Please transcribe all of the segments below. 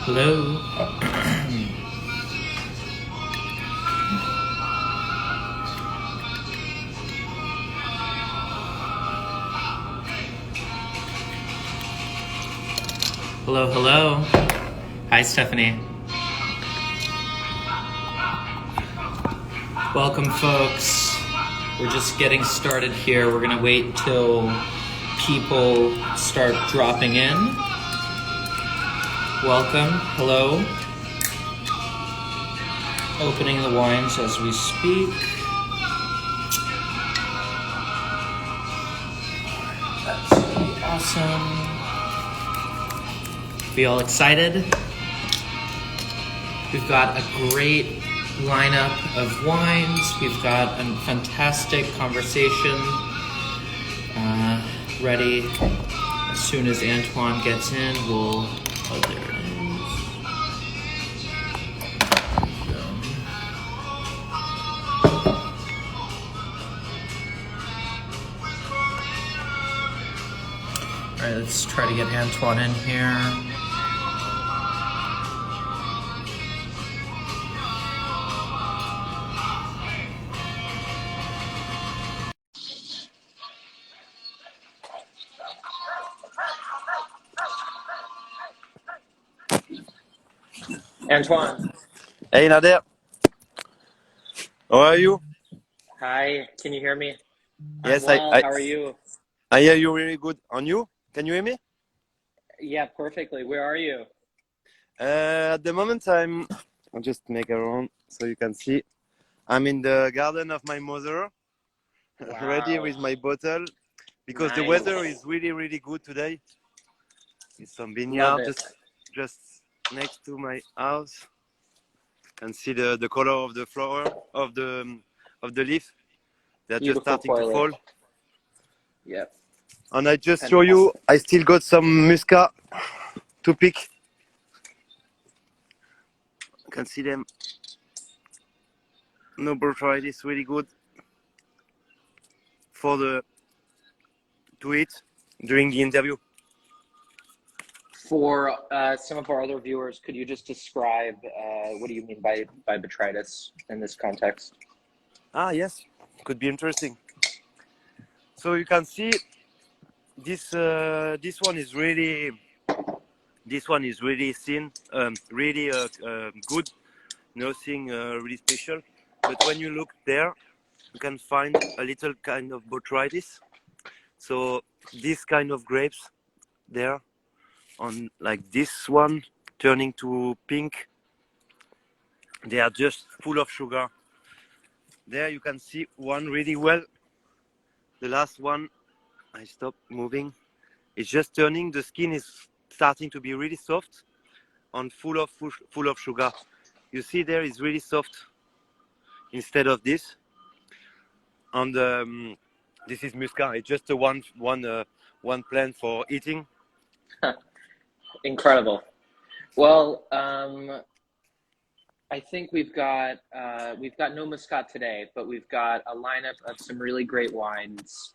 Hello. Hello, hello. Hi, Stephanie. Welcome, folks. We're just getting started here. We're going to wait till people start dropping in. Welcome. Hello. Opening the wines as we speak. That's really awesome. Be all excited? We've got a great lineup of wines. We've got a fantastic conversation ready. As soon as Antoine gets in, we'll... Oh, there it is. All right, let's try to get Antoine in here. Antoine. Hey Nader, how are you? Hi, can you hear me? Yes, I'm well. How are you? I hear you really good. On you? Can you hear me? Yeah, perfectly. Where are you? At the moment, I'll just make a round so you can see. I'm in the garden of my mother, Wow. ready with my bottle, because Nice. the weather is really, really good today. It's some vineyard just next to my house. You can see the color of the flower of the leaf. They're Beautiful just starting to fall. Yep. And I just show you, I still got some muscat to pick. You can see them. No birthright is really good to eat during the interview. For some of our other viewers, could you just describe what do you mean by botrytis in this context? Yes, could be interesting. So you can see this one is really thin, really good, nothing really special. But when you look there, you can find a little kind of botrytis. So this kind of grapes there, on like this one turning to pink, they are just full of sugar. There you can see one really well. The last one, I stopped moving. It's just turning. The skin is starting to be really soft and full of sugar. You see there is really soft instead of this. And this is muscat. It's just a one plant for eating. Incredible. Well, I think we've got no Muscat today, but we've got a lineup of some really great wines.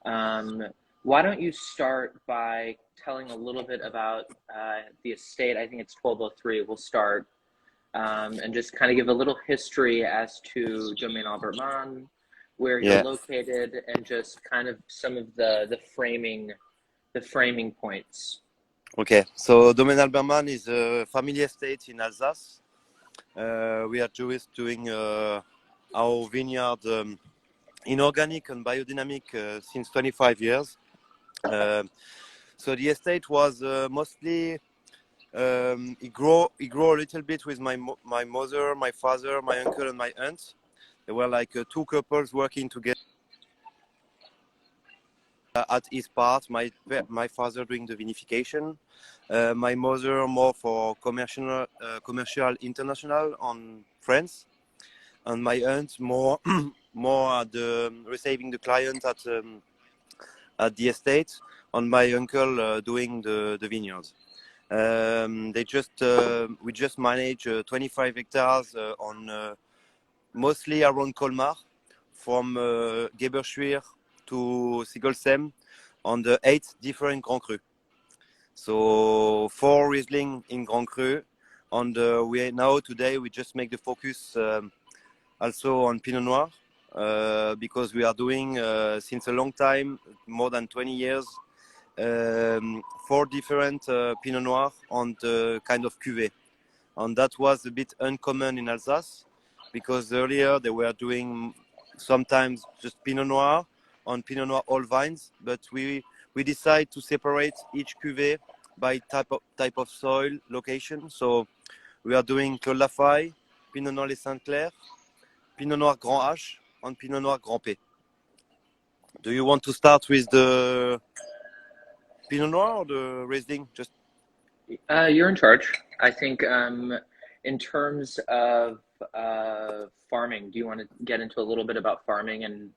Why don't you start by telling a little bit about the estate? I think it's 1203. We'll start and just kind of give a little history as to Domaine AlbertMann, where you're located, and just kind of some of the framing points. Okay, so Domaine AlbertMann is a family estate in Alsace. We are just doing our vineyard in organic and biodynamic since 25 years. So the estate was mostly it grew a little bit with my mother, my father, my uncle, and my aunt. They were like two couples working together at his part. My father doing the vinification, my mother more for commercial international on France, and my aunt more at the receiving the client at the estate, and my uncle doing the vineyards. We just manage 25 hectares on mostly around Colmar, from Geberschwir to Sigolsem, on the 8 different Grand Cru. So 4 Riesling in Grand Cru, On the today we just make the focus also on Pinot Noir because we are doing since a long time, more than 20 years, 4 different Pinot Noir on the kind of cuvée, and that was a bit uncommon in Alsace because earlier they were doing sometimes just Pinot Noir on Pinot Noir all vines, but we decide to separate each cuvée by type of soil, location. So we are doing Claude Lafaille, Pinot Noir Les Saint-Clair, Pinot Noir Grand H, and Pinot Noir Grand P. Do you want to start with the Pinot Noir or the Riesling? Just you're in charge. I think in terms of farming, do you want to get into a little bit about farming and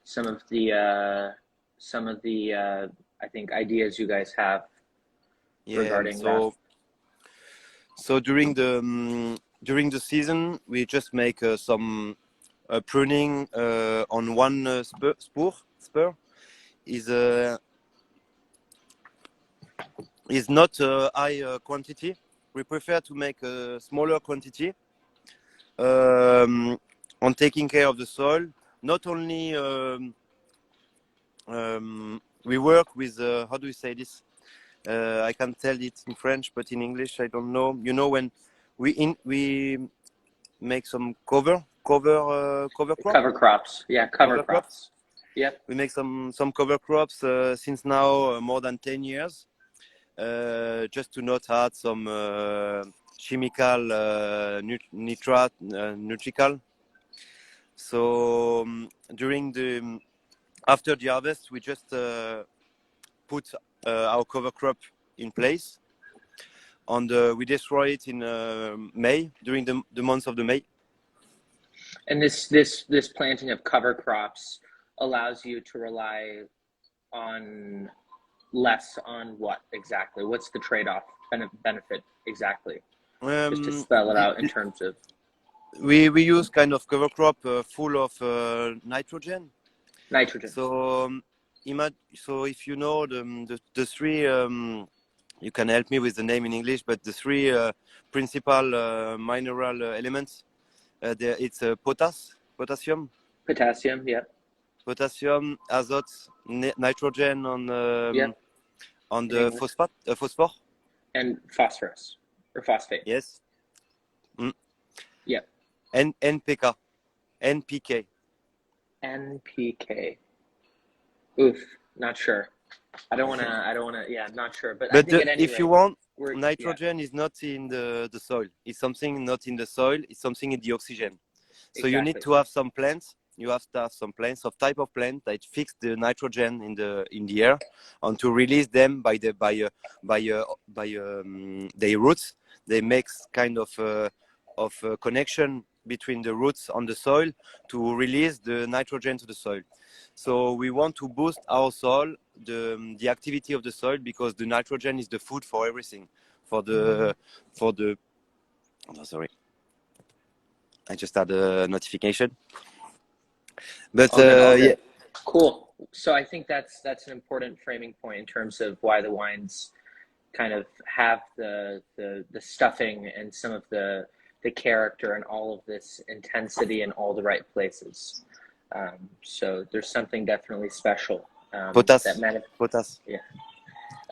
some of the I think ideas you guys have regarding that? So during the season, we just make some pruning on one spur. Is not a high quantity. We prefer to make a smaller quantity on taking care of the soil. Not only we work with how do you say this? I can tell it in French, but in English I don't know. You know, when we make some cover crops. Yeah, cover crops. Yep. We make some cover crops since now more than 10 years, just to not add some chemical nutrical. So after the harvest, we just put our cover crop in place, and we destroy it in May, during the months of the May. And this planting of cover crops allows you to rely on less on what exactly? What's the trade-off benefit exactly? Just to spell it out in terms of. We use kind of cover crop full of nitrogen. So if you know the three, you can help me with the name in English, but the three principal mineral elements, it's potassium, yeah. Potassium, azote, nitrogen on the phosphor. And phosphorus or phosphate. Yes. Yeah. And NPK. Oof, not sure. I don't want to, yeah, not sure. But I think if you want, nitrogen is not in the soil. It's something not in the soil. It's something in the oxygen. So you need to have some plants. You have to have some plants of type of plant that fix the nitrogen in the air, and to release them by their roots. They make kind of connection between the roots on the soil to release the nitrogen to the soil. So we want to boost our soil, the activity of the soil, because the nitrogen is the food for everything. Sorry, I just had a notification. But yeah, cool. So I think that's an important framing point in terms of why the wines kind of have the stuffing and some of the character and all of this intensity in all the right places. So there's something definitely special. Potass. Yeah.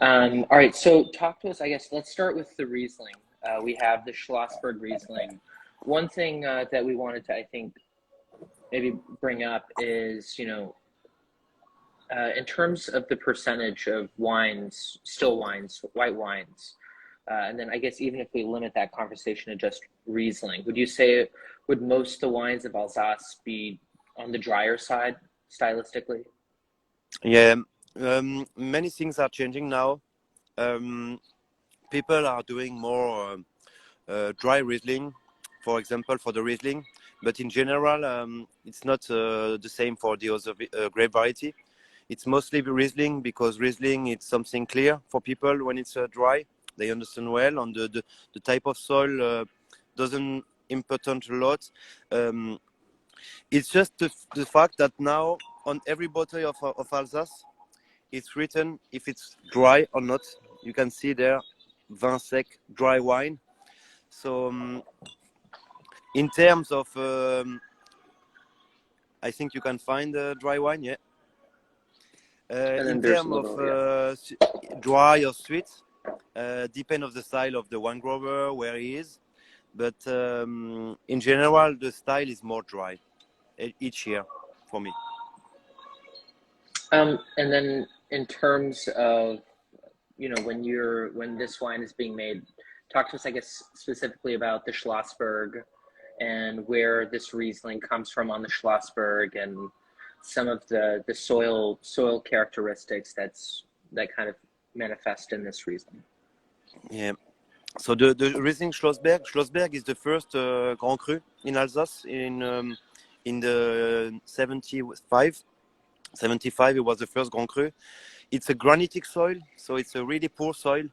All right. So talk to us. I guess let's start with the Riesling. We have the Schlossberg Riesling. One thing that we wanted to, I think, maybe bring up is, in terms of the percentage of wines, still wines, white wines, and then I guess even if we limit that conversation to just Riesling, would you say, would most of the wines of Alsace be on the drier side stylistically? Yeah, many things are changing now. People are doing more dry Riesling, for example, for the Riesling. But in general, it's not the same for the other grape variety. It's mostly Riesling, because Riesling is something clear for people when it's dry. They understand well, and the type of soil doesn't important a lot. It's just the fact that now on every bottle of Alsace, it's written if it's dry or not. You can see there, vin sec, dry wine. So in terms of, I think you can find dry wine, yeah. And then In there's a terms of little, yeah. dry or sweet, depend of the style of the wine grower, where he is. But in general, the style is more dry each year for me. And then in terms of, when this wine is being made, talk to us, I guess, specifically about the Schlossberg and where this Riesling comes from on the Schlossberg and some of the soil characteristics that kind of manifest in this Riesling. Yeah. So the Riesling Schlossberg is the first Grand Cru in Alsace in the 75. 75, it was the first Grand Cru. It's a granitic soil, so it's a really poor soil.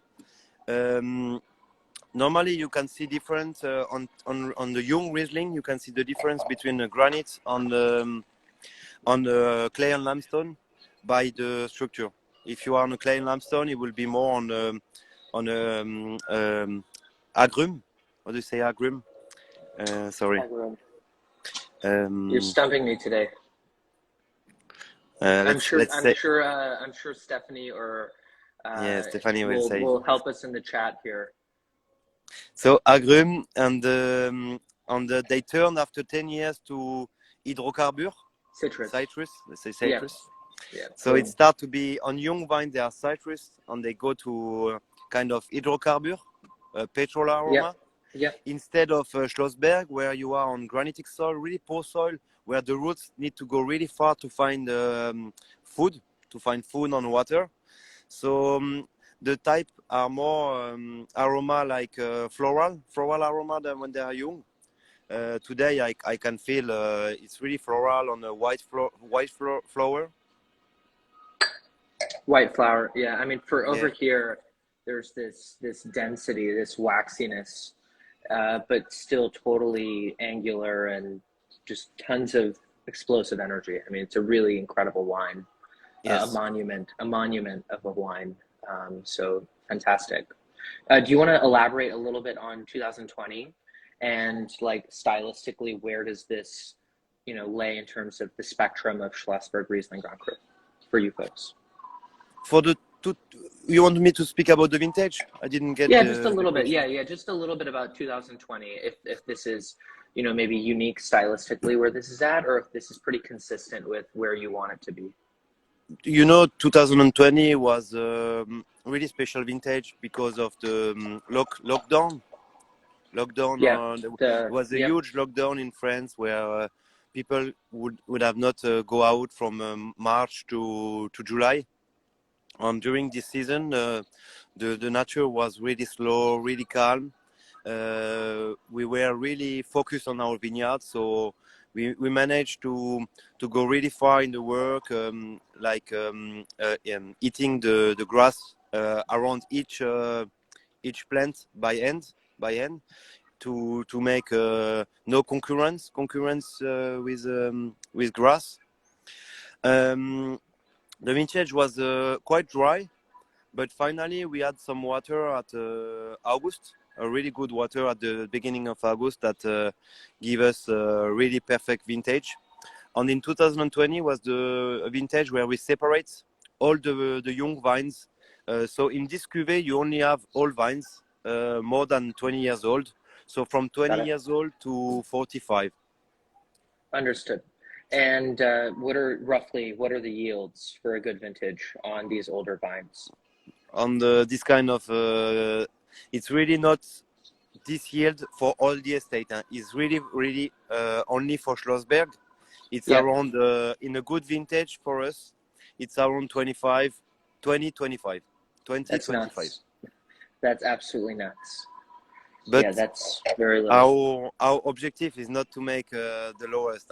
Normally, you can see different on the young Riesling. You can see the difference between the granite on the clay and limestone by the structure. If you are on a clay and limestone, it will be more on agrum. How do you say agrum? Sorry. You're stumping me today. I'm sure Stephanie or Stephanie will help us in the chat here. So agrum and they turn after 10 years to hydrocarbure. Citrus. Let's say citrus. Yeah. So it starts to be on young vine, they are citrus, and they go to kind of hydrocarbure, petrol aroma. Yeah. Instead of Schlossberg, where you are on granitic soil, really poor soil, where the roots need to go really far to find food on water. So the type are more aroma like floral aroma than when they are young. Today I can feel it's really floral on a white flower. White flower, yeah. I mean, for over here, there's this density, this waxiness, but still totally angular and just tons of explosive energy. I mean, it's a really incredible wine. Yes. A monument of a wine. So fantastic. Do you want to elaborate a little bit on 2020 and like stylistically, where does this, lay in terms of the spectrum of Schlossberg Riesling Grand Cru for you folks? You want me to speak about the vintage? I didn't get. Yeah, just a little bit. Yeah, just a little bit about 2020. If this is, maybe unique stylistically where this is at, or if this is pretty consistent with where you want it to be. 2020 was really special vintage because of the lockdown. There was a huge lockdown in France where people would have not go out from March to July. During this season, the nature was really slow, really calm. We were really focused on our vineyard, so we managed to go really far in the work, eating the grass around each plant by hand to make no concurrence with grass. The vintage was quite dry, but finally we had some water at August, a really good water at the beginning of August that gave us a really perfect vintage. And in 2020 was the vintage where we separate all the young vines. So in this cuvée, you only have old vines, more than 20 years old. So from 20 years old to 45. Understood. And what are the yields for a good vintage on these older vines? On this kind of, it's really not this yield for all the estate. It's really only for Schlossberg. It's around, in a good vintage for us, it's around 20, 25. That's 25. Nuts. That's absolutely nuts. But that's very little. Our objective is not to make the lowest.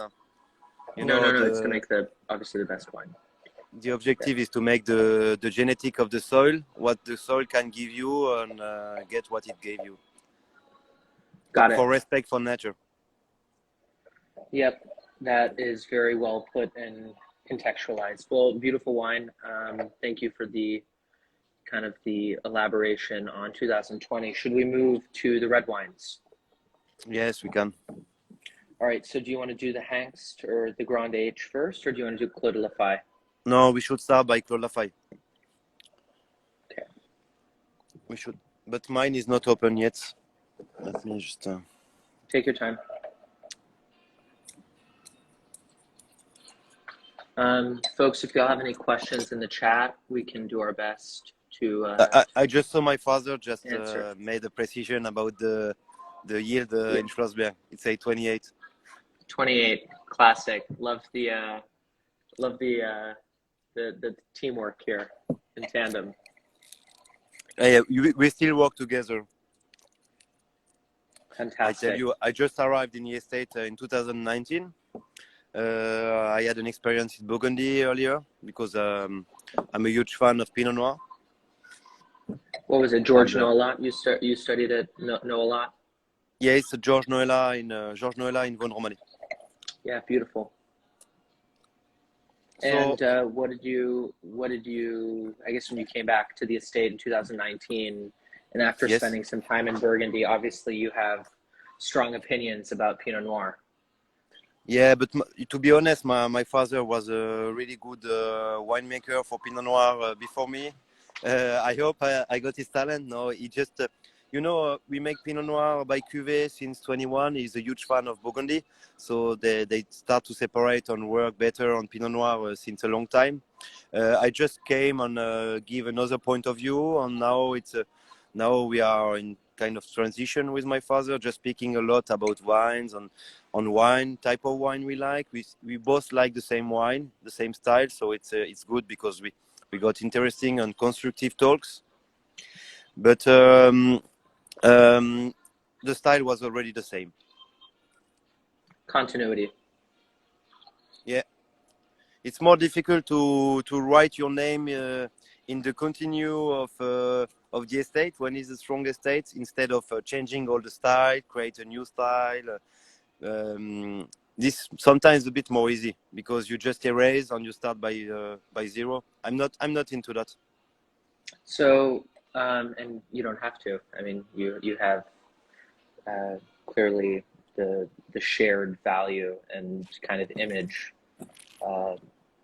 No, it's to make obviously the best wine. The objective is to make the genetic of the soil, what the soil can give you, and get what it gave you. Got it. For respect for nature. Yep, that is very well put and contextualized. Well, beautiful wine. Thank you for the kind of the elaboration on 2020. Should we move to the red wines? Yes, we can. All right, so do you want to do the Hangst or the Grande H first, or do you want to do Clos de la Faye? No, we should start by Clos de la Faye. Okay. We should, but mine is not open yet. Let me just. Take your time. Folks, if y'all have any questions in the chat, we can do our best to. I just saw my father just made a precision about the yield in Schlossberg. It's a 28. 28, classic. Love the teamwork here in tandem. Yeah, we still work together. Fantastic. I tell you, I just arrived in the estate in 2019. I had an experience in Burgundy earlier because I'm a huge fan of Pinot Noir. What was it, George Noëllat? You studied at Noëllat? Yeah, it's George Noëllat in Vaune-Romandie. Yeah, beautiful. So, and what did you? I guess when you came back to the estate in 2019, and after spending some time in Burgundy, obviously you have strong opinions about Pinot Noir. Yeah, but to be honest, my father was a really good winemaker for Pinot Noir before me. I hope I got his talent. No, he just, we make Pinot Noir by cuvée since 21. He's a huge fan of Burgundy. So they start to separate and work better on Pinot Noir since a long time. I just came and give another point of view. And now we are in kind of transition with my father, just speaking a lot about wines and on wine, type of wine we like. We both like the same wine, the same style. So it's good because we got interesting and constructive talks. But the style was already the same. Continuity. Yeah. It's more difficult to write your name in the continue of the estate when it's a strong estate instead of changing all the style, create a new style. This sometimes a bit more easy because you just erase and you start by zero. I'm not into that. So and you don't have to. I mean, you have clearly the shared value and kind of image.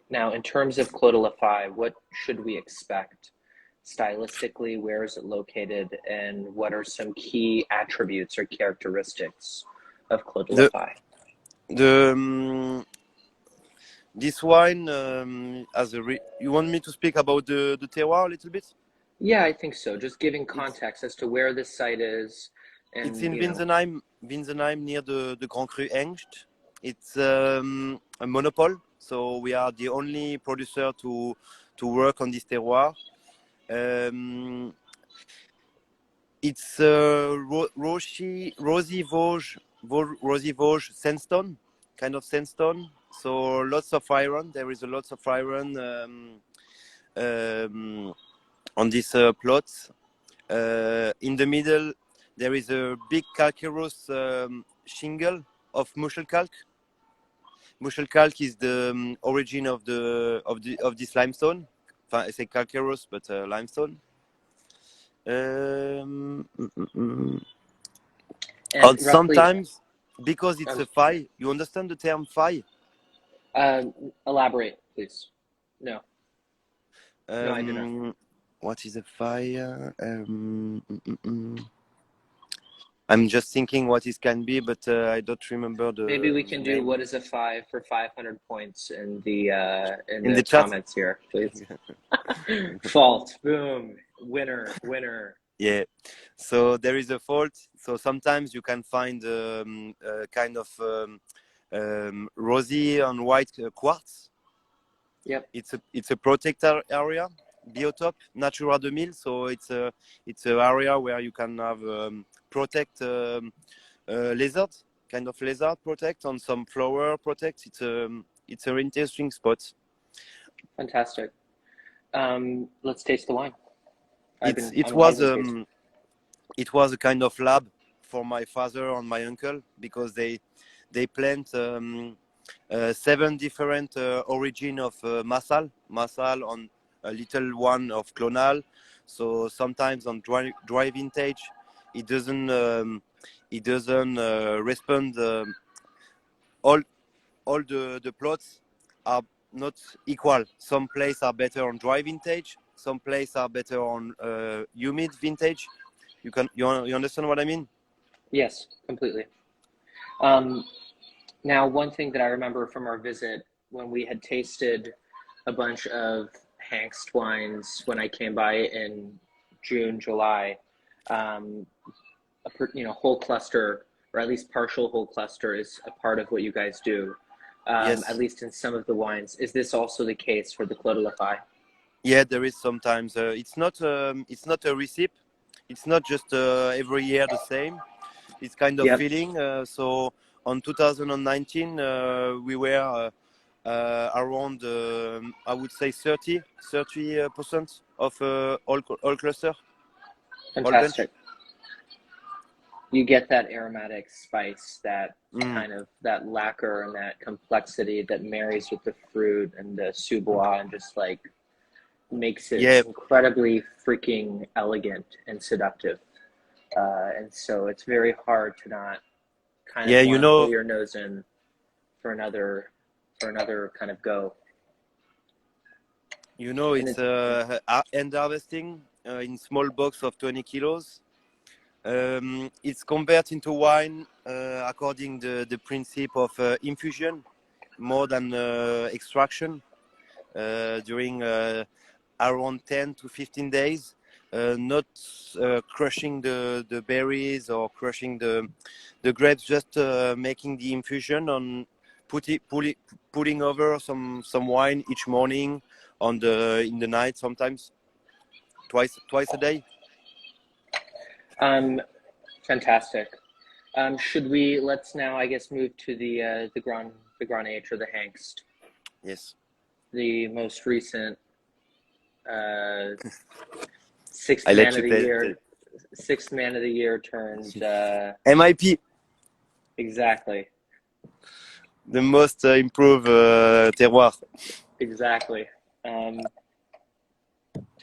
Now, in terms of Clos de la Faye, what should we expect stylistically? Where is it located, and what are some key attributes or characteristics of Clos de la Faye? This wine you want me to speak about the terroir a little bit? Yeah, I think so. Just giving context as to where this site is. And, it's in Winsenheim near the Grand Cru Engst. It's a monopole, so we are the only producer to work on this terroir. It's rosy Vosges sandstone, kind of sandstone. So lots of iron. There is a lot of iron on this plot. In the middle, there is a big calcareous shingle of Muschelkalk. Muschelkalk is the origin of this limestone. I say calcareous, but limestone. And sometimes, because it's a faille, you understand the term faille? Elaborate, please. No. No, I do not. What is a faille? I'm just thinking what it can be, but I don't remember the. Maybe we can do what is a 5 for 500 points in the comments here, please. Fault, boom, winner. Yeah, so there is a fault. So sometimes you can find kind of rosy and white quartz. Yep. It's a protected area, biotop, Natura 2000. So it's an area where you can have protect lizard, kind of lizard protect, on some flower protect. It's an interesting spot. Fantastic. Let's taste the wine. It was a kind of lab for my father and my uncle because they plant 7 different origin of Massal on a little one of Clonal. So sometimes on dry vintage, it doesn't respond. All the plots are not equal. Some places are better on dry vintage. Some places are better on humid vintage. You understand what I mean? Yes, completely. Um, Now, one thing that I remember from our visit when we had tasted a bunch of Hankst wines when I came by in June, July, um, whole cluster, or at least partial whole cluster, is a part of what you guys do, at Yes. least in some of the wines. Is this also the case for the Clos de la Faye? Yeah, there is sometimes. It's not a recipe. It's not just every year the same. It's kind of Yep, feeling. So on 2019, we were around, I would say 30% of all cluster, all bench. fantastic. You get that aromatic spice, that Mm. kind of that lacquer and that complexity that marries with the fruit and the sous-bois and just like makes it Yeah, incredibly freaking elegant and seductive. And so it's very hard to not kind of yeah. want to put your nose in for another kind of go. And It's it's end harvesting in small box of 20 kilos. It's converted into wine according the principle of infusion more than extraction during around 10 to 15 days, not crushing the berries or crushing the grapes, just making the infusion on putting over some wine each morning in the night, sometimes twice a day. fantastic. Let's now, I guess, move to the Grand H or the Hangst, Yes. the most recent sixth I let man of you the tell. year, sixth man of the year turned MIP, exactly. the most improved terroir. Exactly. Um,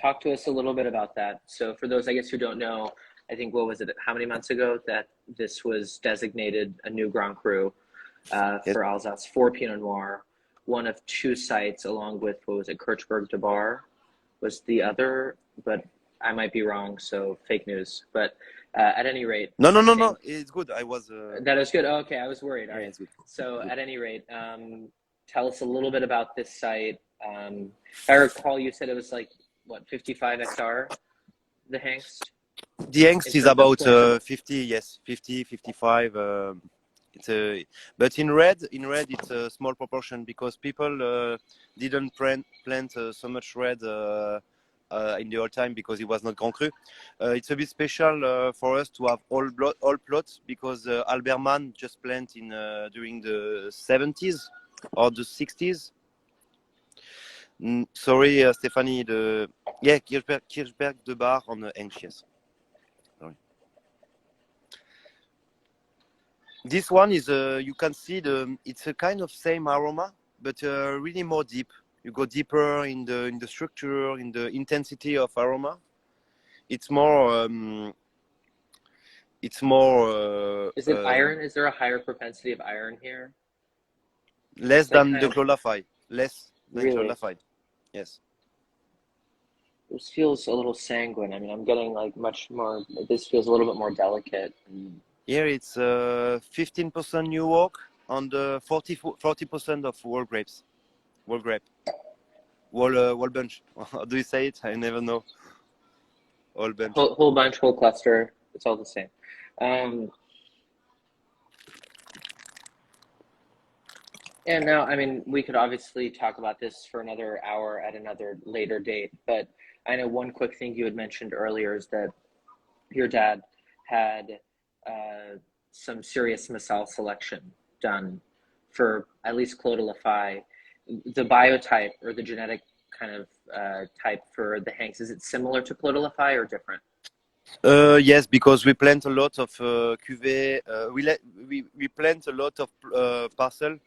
Talk to us a little bit about that. So, for those, I guess, who don't know, I think, what was it, how many months ago that this was designated a new Grand Cru Yes. for Alsace for Pinot Noir, one of two sites, along with, what was it, Kirchberg de Bar was the other, but I might be wrong, so fake news. But at any rate, No, no, I no, no. think It's good. I was. that is good. Oh, okay, I was worried. All Yeah, right. it's good. So, It's good. at any rate, tell us a little bit about this site. If I recall, you said it was like, what, 55 hectare, the Hangst, The in angst is terms of about plantable? 50. Yes, 50, 55. It's but in red, it's a small proportion because people didn't plant so much red in the old time because it was not Grand Cru. It's a bit special for us to have all plots because AlbertMann just planted in during the 70s or the 60s. Sorry, Stephanie. Kirchberg de Bar on the Anxious. Sorry. This one is you can see it's a kind of same aroma, but really more deep. You go deeper in the structure, in the intensity of aroma. It's more. It's more Is it iron? Is there a higher propensity of iron here? less It's like than kind the of Clolafai. Less than really, Clolafai. Yes. this feels a little sanguine. I mean, I'm getting like much more, this feels a little bit more delicate. Here it's 15% new oak on the 40% of wall grape, wall bunch. How do you say it? I never know. Wall bunch. Whole bunch, whole cluster, it's all the same. Um, and now, I mean, we could obviously talk about this for another hour at another later date, but I know one quick thing you had mentioned earlier is that your dad had some serious missile selection done for at least Clos de la Faye. The biotype or the genetic kind of type for the Hanks, is it similar to Clos de la Faye or different? Yes, because we plant a lot of cuvée. We plant a lot of parcel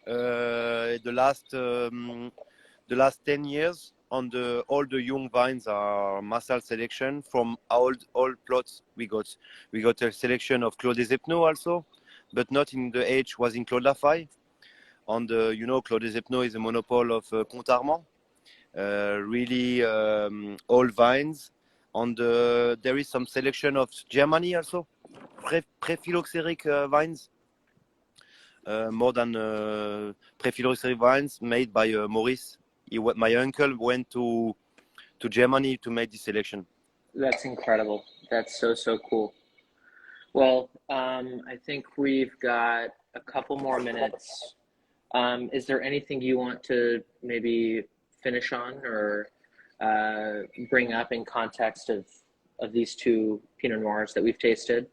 the last 10 years on the all the young vines are massal selection from old plots. We got a selection of Claude des Epneaux also, but not in the age was in Claude Lafay. On the Claude des Epneaux is a monopole of Contarmant. Really old vines. There is some selection of Germany also, prephyloxeric vines. More than prephyloxeric vines made by Maurice. My uncle went to Germany to make this selection. That's incredible. That's so cool. Well, I think we've got a couple more minutes. Is there anything you want to maybe finish on or bring up in context of these two Pinot Noirs that we've tasted,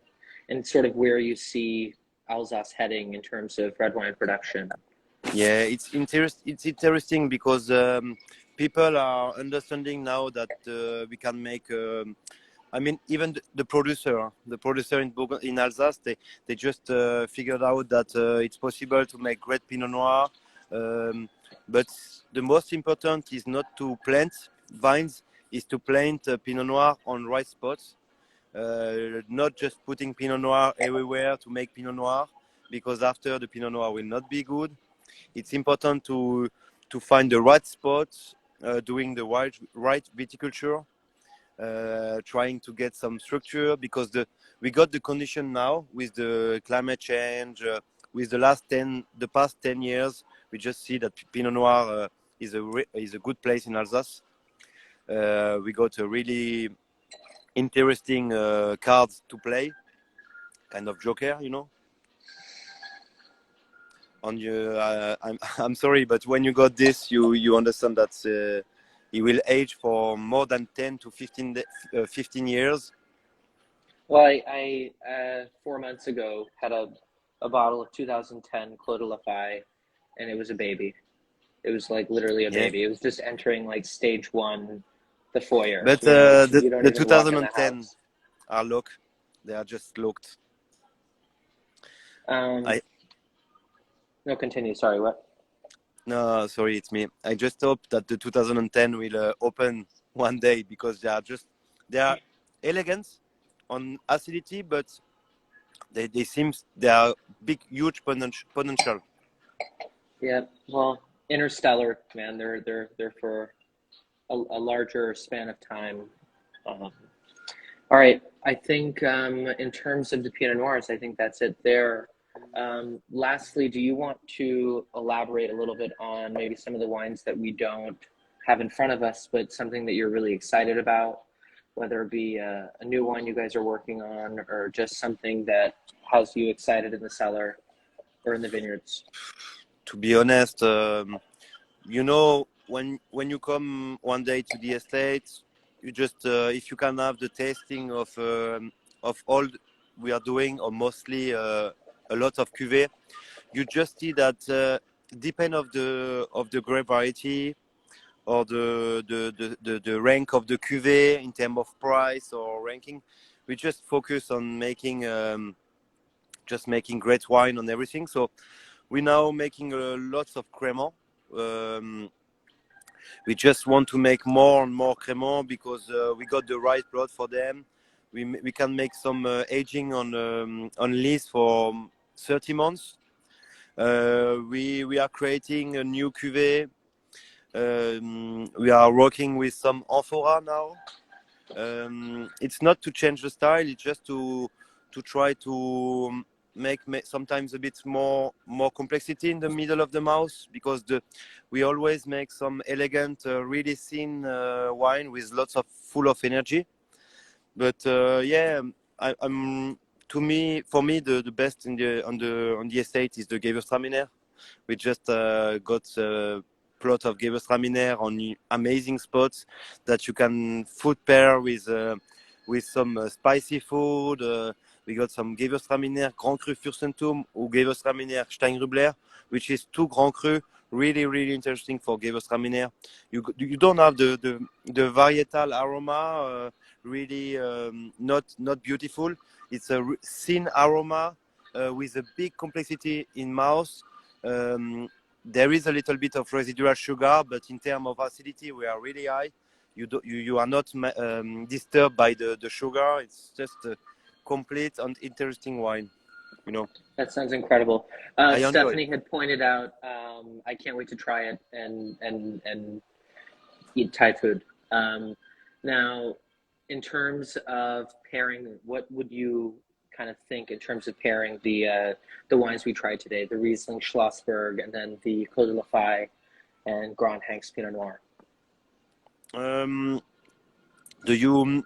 and sort of where you see Alsace heading in terms of red wine production? Yeah, it's interesting because people are understanding now that we can make. I mean, even the producer in Alsace, they just figured out that it's possible to make great Pinot Noir. But the most important is not to plant vines, is to plant Pinot Noir on right spots. Not just putting Pinot Noir everywhere to make Pinot Noir, because after the Pinot Noir will not be good. It's important to find the right spots, doing the right viticulture. Trying to get some structure, because we got the condition now with the climate change, with the past 10 years. We just see that Pinot Noir is a good place in Alsace. We got a really interesting cards to play, kind of joker, On I'm sorry, but when you got this, you understand that it will age for more than 10 to 15 years. Well, I 4 months ago had a bottle of 2010 Claude Lafay, and it was a baby. It was like literally a baby. It was just entering like stage 1, the foyer. But you don't the even walk in the 2010 house. are locked. They are just locked. No, continue. Sorry, what? No, sorry, it's me. I just hope that the 2010 will open one day, because they are elegant on acidity, but they are huge potential. Yeah, well, interstellar, man. They're for a larger span of time. All right, I think in terms of the Pinot Noirs, I think that's it there. Lastly, do you want to elaborate a little bit on maybe some of the wines that we don't have in front of us, but something that you're really excited about, whether it be a new wine you guys are working on, or just something that has you excited in the cellar or in the vineyards? To be honest, when you come one day to the estate, you just if you can have the tasting of all we are doing, or mostly a lot of cuvée, you just see that depend of the grape variety, or the rank of the cuvée in terms of price or ranking. We just focus on making great wine on everything. So we're now making lots of Crémant. We just want to make more and more Crémant, because we got the right plot for them. We can make some aging on lease for 30 months. We are creating a new cuvée. We are working with some amphora now. It's not to change the style, it's just to try to make sometimes a bit more complexity in the middle of the mouth, because we always make some elegant, really thin wine with lots of full of energy. But yeah, for me the best on the estate is the Gewürztraminer. We just got a plot of Gewürztraminer on amazing spots that you can food pair with some spicy food. We got some Gewürztraminer Grand Cru Fürstentum or Gewürztraminer Steingrübler, which is 2 Grand Cru, really interesting for Gewürztraminer. You don't have the varietal aroma, really not beautiful. It's a thin aroma with a big complexity in mouth. there is a little bit of residual sugar, but in terms of acidity, we are really high. You are not disturbed by the sugar. It's just a complete and interesting wine. You know, That sounds incredible. I enjoy. Stephanie had pointed out, I can't wait to try it and eat Thai food. Now, in terms of pairing, what would you kind of think in terms of pairing the wines we tried today, the Riesling Schlossberg, and then the Clos de la Faye and Grand Hanks Pinot Noir? Um, do you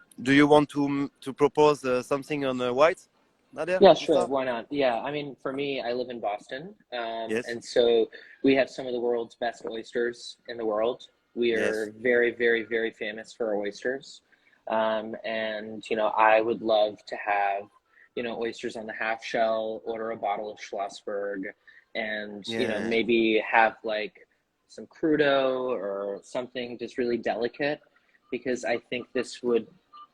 want to propose something on white, Nadia? Yeah, sure. Why not? Yeah, I mean, for me, I live in Boston, Yes. and so we have some of the world's best oysters in the world. We Yes. are very, very, very famous for our oysters. And, I would love to have, oysters on the half shell, order a bottle of Schlossberg, and, Yeah. maybe have like some crudo or something just really delicate, because I think this would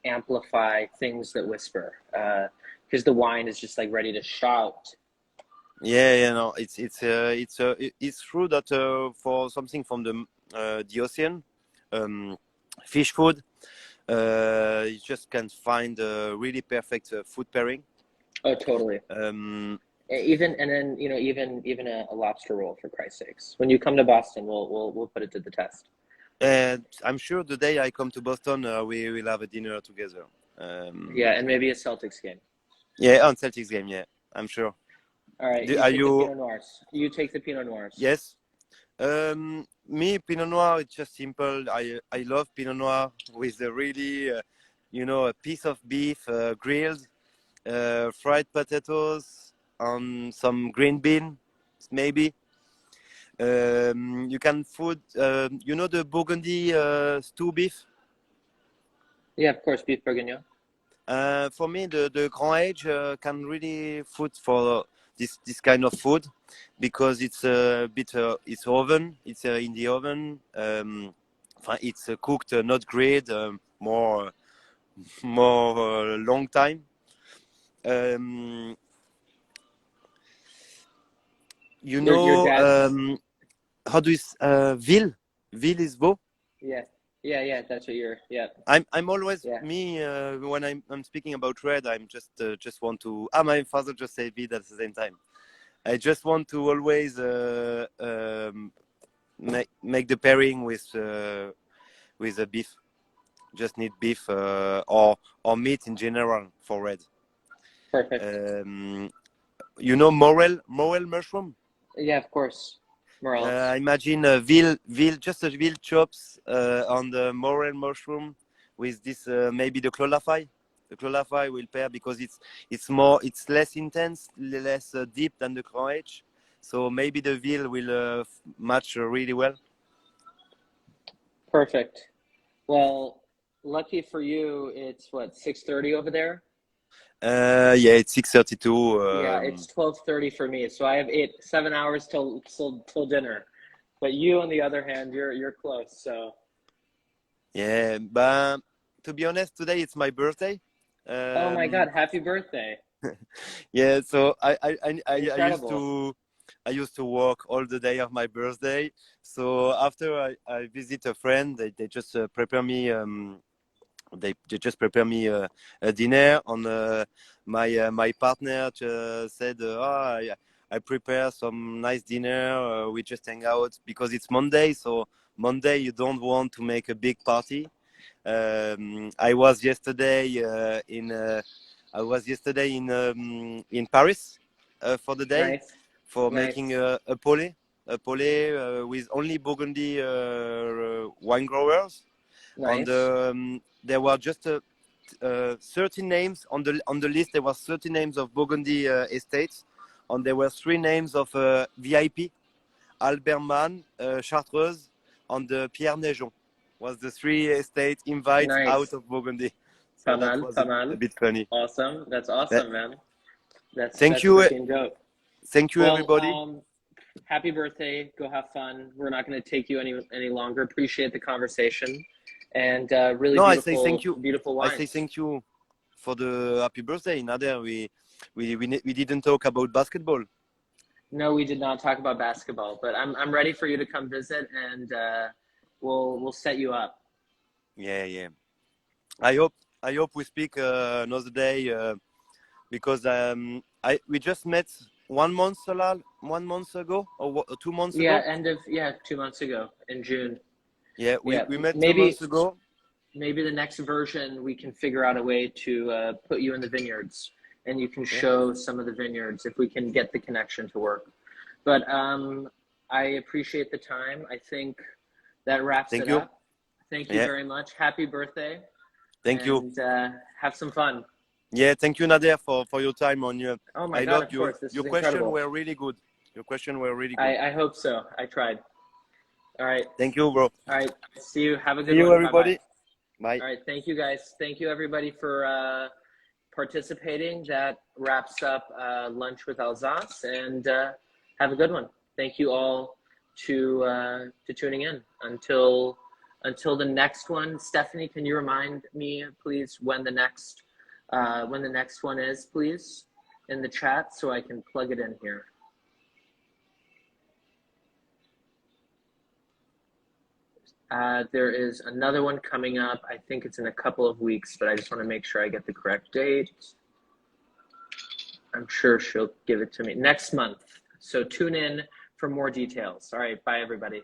amplify things that whisper. Because the wine is just like ready to shout. Yeah. No, it's true that for something from the ocean, fish food, you just can find a really perfect food pairing. Oh, totally. Um, Even a lobster roll, for Christ's sakes. When you come to Boston, we'll put it to the test. and I'm sure the day I come to Boston, we will have a dinner together. Yeah, and maybe a Celtics game. Yeah, on Celtics game. Yeah, I'm sure. All right, you Are take the you? Pinot Noirs. You take the Pinot Noirs. Yes. Me, Pinot Noir, it's just simple. I love Pinot Noir with a really, a piece of beef grilled, fried potatoes, some green bean, maybe. You can food, the Burgundy stew beef. Yeah, of course, beef bourguignon. For me, the Grand Age can really food for this kind of food because it's a bit it's oven, it's in the oven. It's cooked, not grilled, more long time. Your dad's. How do you Ville is beau. Yeah. That's what you're. Yeah. I'm always Yeah. me when I'm speaking about red. I'm just want to. My father just said Ville at the same time. I just want to always make the pairing with a beef. Just need beef or meat in general for red. Perfect. Morel mushroom. Yeah, of course. Morels. Imagine just a veal chops on the morel mushroom with this maybe the Clos de la Faye. The Clos de la Faye will pair because it's less intense, less deep than the Grand Age. So maybe the veal will match really well. Perfect. Well, lucky for you, it's what, 6:30 over there? Yeah, it's 6:32. Yeah, it's 12:30 for me. So I have 7 hours till dinner. But you, on the other hand, you're close. So Yeah, but to be honest, today it's my birthday. oh my God, happy birthday. Yeah, so Incredible. I used to work all the day of my birthday. So after I visit a friend, they just prepare me they just prepare me a dinner. On my partner said, I prepare some nice dinner. We just hang out because it's Monday. So Monday you don't want to make a big party. I was yesterday in Paris for the day Nice. for Nice. making a pole with only Burgundy wine growers. Nice. There were just 30 names on the list. There were 30 names of Burgundy estates, and there were 3 names of VIP: AlbertMann, Chartreuse, and Pierre Neigeon. Was the 3 estates invite out Nice. of Burgundy. So Pas that mal, was pas a mal. bit funny. Awesome. That's Yeah. awesome, man. Thank That's you, freaking dope. Well, everybody. happy birthday. Go have fun. We're not going to take you any longer. Appreciate the conversation, and really No, I say thank beautiful, you. beautiful I say wines. thank you for the happy birthday, Nader. We didn't talk about basketball. No, we did not talk about basketball, but I'm ready for you to come visit, and we'll set you up. Yeah, yeah. I hope we speak another day because we just met 1 month, Salal, 1 month ago or 2 months Yeah, ago. 2 months ago in June. Yeah, we, Yeah, we met two maybe months ago. maybe the next version we can figure out a way to put you in the vineyards, and you can Yeah. show some of the vineyards if we can get the connection to work. But I appreciate the time. I think that wraps Thank it you. up. Thank you Yeah. very much. Happy birthday, Thank you. and have some fun. Yeah. Thank you, Nader, for your time on your. Oh my I God, loved of course, this your is question incredible. were really good. Your question were really good. I hope so. I tried. All right. Thank you, bro. All right. See you. Have a See good you, one. Bye bye. everybody. Bye. All right. Thank you, guys. Thank you, everybody, for participating. That wraps up Lunch with Alsace, and have a good one. Thank you all to tuning in. Until the next one. Stephanie, can you remind me, please, when the next one is, please, in the chat, so I can plug it in here. There is another one coming up. I think it's in a couple of weeks, but I just want to make sure I get the correct date. I'm sure she'll give it to me next month. So tune in for more details. All right. Bye, everybody.